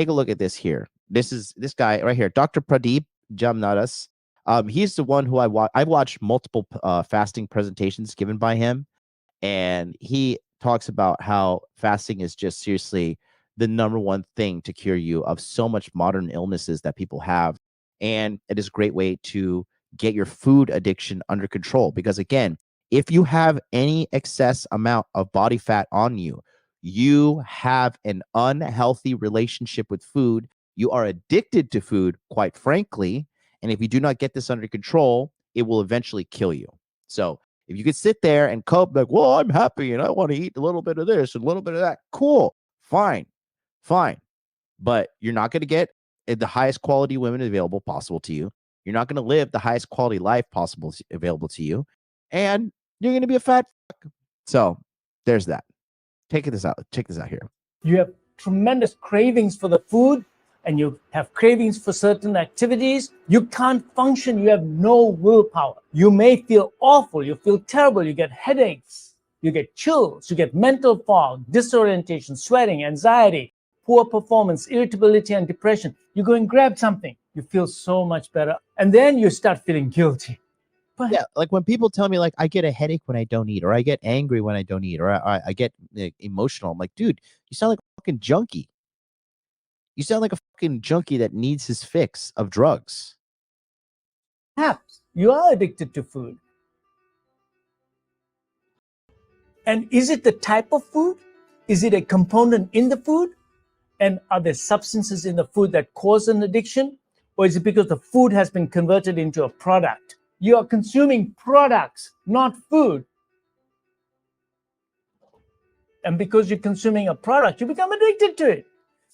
take a look at this here. This guy right here, Dr. Pradeep Jamnadas. He's the one who I watched multiple fasting presentations given by him, and he talks about how fasting is just seriously the number one thing to cure you of so much modern illnesses that people have. And it is a great way to get your food addiction under control. Because again, if you have any excess amount of body fat on you, you have an unhealthy relationship with food. You are addicted to food, quite frankly. And if you do not get this under control, it will eventually kill you. So if you could sit there and cope like, well, I'm happy and I want to eat a little bit of this and a little bit of that, cool, fine. But you're not going to get the highest quality women available possible to you. You're not going to live the highest quality life possible available to you. And you're going to be a fat fuck. So there's that. Check this out here. You have tremendous cravings for the food, and you have cravings for certain activities. You can't function. You have no willpower. You may feel awful. You feel terrible. You get headaches. You get chills. You get mental fog, disorientation, sweating, anxiety, poor performance, irritability, and depression. You go and grab something. You feel so much better. And then you start feeling guilty. But yeah, like when people tell me like I get a headache when I don't eat, or I get angry when I don't eat, or I get emotional. I'm like, dude, you sound like a fucking junkie. You sound like a fucking junkie that needs his fix of drugs. Perhaps you are addicted to food. And is it the type of food? Is it a component in the food? And are there substances in the food that cause an addiction? Or is it because the food has been converted into a product? You are consuming products, not food. And because you're consuming a product, you become addicted to it.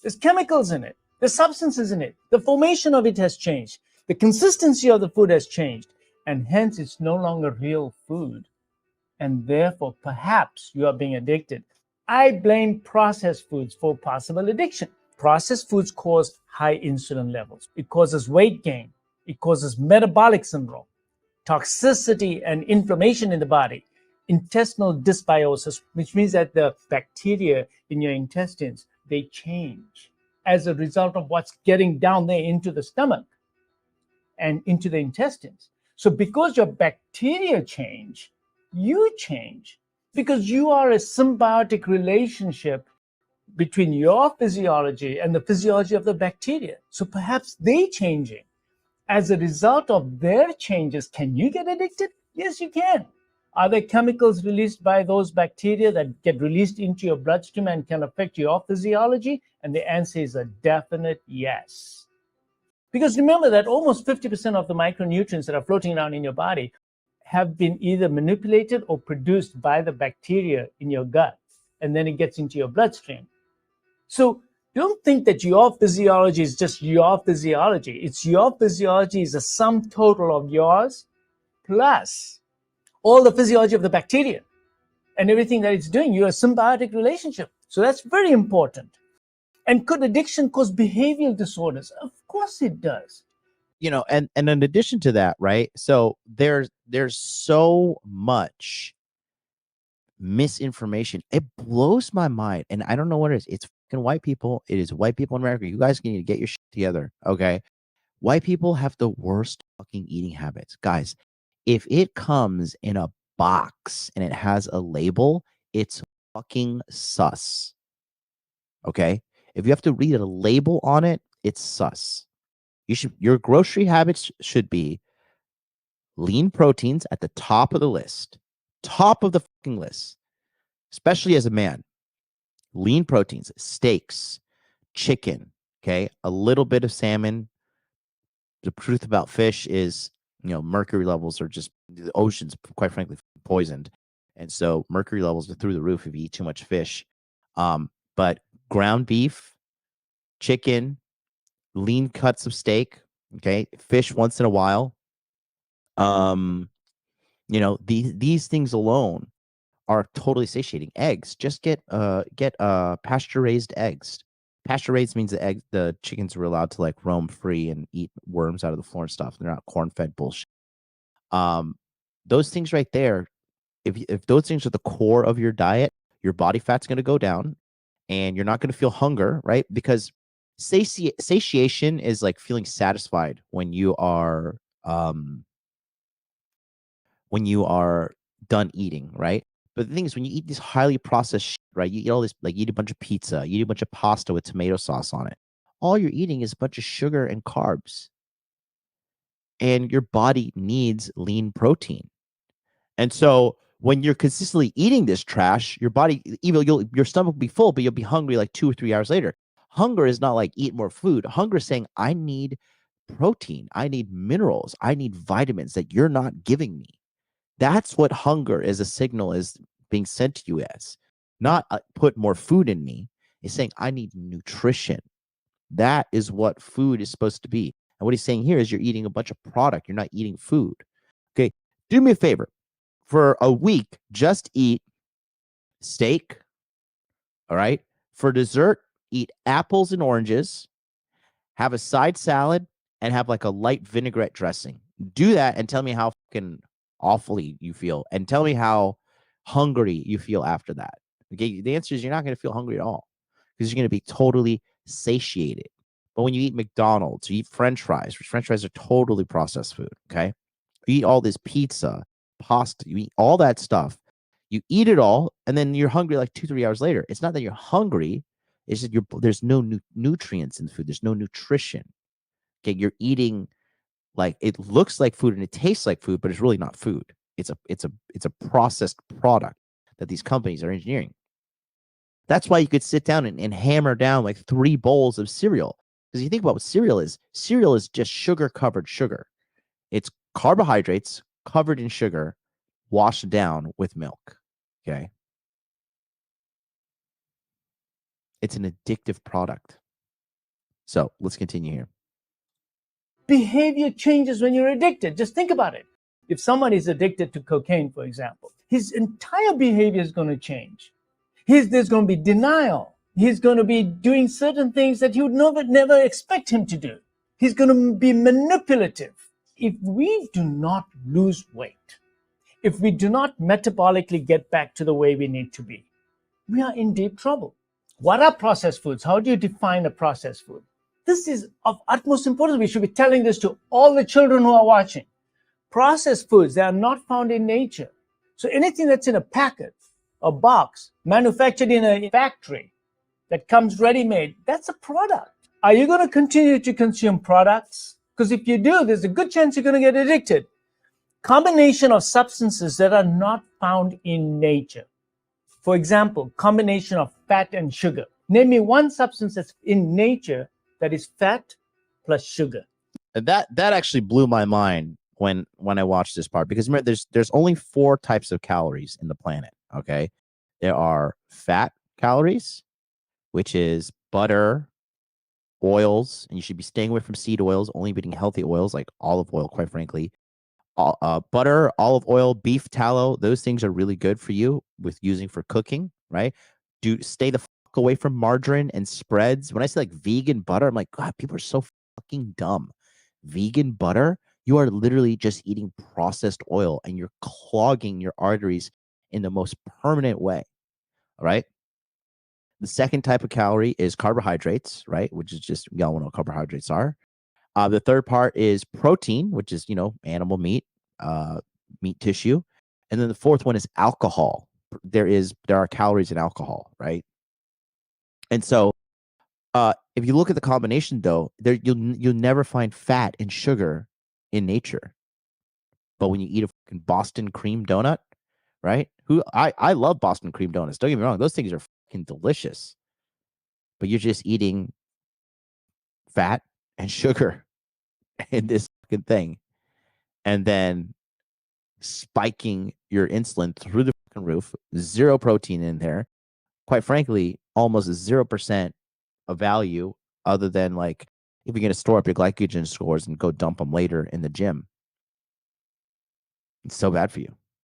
There's chemicals in it. There's substances in it. The formation of it has changed. The consistency of the food has changed. And hence, it's no longer real food. And therefore, perhaps you are being addicted. I blame processed foods for possible addiction. Processed foods cause high insulin levels. It causes weight gain. It causes metabolic syndrome, toxicity and inflammation in the body, intestinal disbiosis, which means that the bacteria in your intestines, they change as a result of what's getting down there into the stomach and into the intestines. So because your bacteria change, you change, because you are a symbiotic relationship between your physiology and the physiology of the bacteria. So perhaps they changing. As a result of their changes, can you get addicted? Yes, you can. Are there chemicals released by those bacteria that get released into your bloodstream and can affect your physiology? And the answer is a definite yes. Because remember that almost 50% of the micronutrients that are floating around in your body have been either manipulated or produced by the bacteria in your gut, and then it gets into your bloodstream. So don't think that your physiology is just your physiology. It's your physiology is a sum total of yours plus all the physiology of the bacteria and everything that it's doing. You're a symbiotic relationship. So that's very important. And could addiction cause behavioral disorders? Of course it does. You know, and in addition to that, right? So there's so much misinformation. It blows my mind, and I don't know what it is. It's fucking white people. It is white people in America. You guys need to get your shit together, okay? White people have the worst fucking eating habits, guys. If it comes in a box and it has a label, it's fucking sus. Okay? If you have to read a label on it, it's sus. Your grocery habits should be lean proteins at the top of the list. Top of the fucking list. Especially as a man. Lean proteins, steaks, chicken, okay? A little bit of salmon. The truth about fish is, you know, mercury levels are just, the ocean's quite frankly poisoned. And so mercury levels are through the roof if you eat too much fish. But ground beef, chicken, lean cuts of steak, okay, fish once in a while. You know, these things alone are totally satiating. Eggs, just get pasture raised eggs. Pasture raised means the chickens were allowed to like roam free and eat worms out of the floor and stuff. They're not corn fed bullshit. Those things right there, if those things are the core of your diet, your body fat's going to go down, and you're not going to feel hunger, right? Because Satiation is like feeling satisfied um when you are done eating, right? But the thing is, when you eat this highly processed shit, right? You eat all this, like you eat a bunch of pizza, you eat a bunch of pasta with tomato sauce on it. All you're eating is a bunch of sugar and carbs, and your body needs lean protein. And so when you're consistently eating this trash, your body, even your stomach will be full, but you'll be hungry like 2 or 3 hours later. Hunger is not like eat more food. Hunger is saying, I need protein, I need minerals, I need vitamins that you're not giving me. That's what hunger as a signal is being sent to you as. Not put more food in me. It's saying, I need nutrition. That is what food is supposed to be. And what he's saying here is you're eating a bunch of product. You're not eating food. Okay. Do me a favor. For a week, just eat steak. All right. For dessert, eat apples and oranges, have a side salad, and have like a light vinaigrette dressing. Do that and tell me how fucking awfully you feel, and tell me how hungry you feel after that. Okay. The answer is you're not going to feel hungry at all because you're going to be totally satiated. But when you eat McDonald's, you eat French fries, which French fries are totally processed food. Okay. You eat all this pizza, pasta, you eat all that stuff. You eat it all, and then you're hungry like 2, 3 hours later. It's not that you're hungry, it's that there's no nutrients in the food. There's no nutrition. Okay, you're eating like it looks like food and it tastes like food, but it's really not food. It's a processed product that these companies are engineering. That's why you could sit down and hammer down like 3 bowls of cereal. Because you think about what cereal is just sugar covered sugar. It's carbohydrates covered in sugar, washed down with milk. Okay. It's an addictive product. So let's continue here. Behavior changes when you're addicted. Just think about it. If someone is addicted to cocaine, for example, his entire behavior is going to change. There's going to be denial. He's going to be doing certain things that you would never expect him to do. He's going to be manipulative. If we do not lose weight, if we do not metabolically get back to the way we need to be, we are in deep trouble. What are processed foods? How do you define a processed food? This is of utmost importance. We should be telling this to all the children who are watching. Processed foods, they are not found in nature. So anything that's in a packet, a box, manufactured in a factory that comes ready-made, that's a product. Are you going to continue to consume products? Because if you do, there's a good chance you're going to get addicted. Combination of substances that are not found in nature. For example, combination of fat and sugar. Name me one substance that's in nature that is fat plus sugar. That actually blew my mind when I watched this part, because remember, there's only 4 types of calories in the planet. Okay, there are fat calories, which is butter, oils, and you should be staying away from seed oils, only eating healthy oils like olive oil, quite frankly. Butter, olive oil, beef tallow, those things are really good for you with using for cooking, right? Do stay the fuck away from margarine and spreads. When I say like vegan butter, I'm like, God, people are so fucking dumb. Vegan butter, you are literally just eating processed oil and you're clogging your arteries in the most permanent way. All right. The second type of calorie is carbohydrates, right? Which is just, y'all know what carbohydrates are. The third part is protein, which is, animal meat, meat tissue. And then the fourth one is alcohol. There are calories in alcohol, right? And so if you look at the combination though, you'll never find fat and sugar in nature. But when you eat a fucking Boston cream donut, right? I love Boston cream donuts. Don't get me wrong, those things are fucking delicious. But you're just eating fat and sugar in this fucking thing. And then spiking your insulin through the fucking roof, 0 protein in there. Quite frankly, almost 0% of value, other than like if you're going to store up your glycogen scores and go dump them later in the gym. It's so bad for you.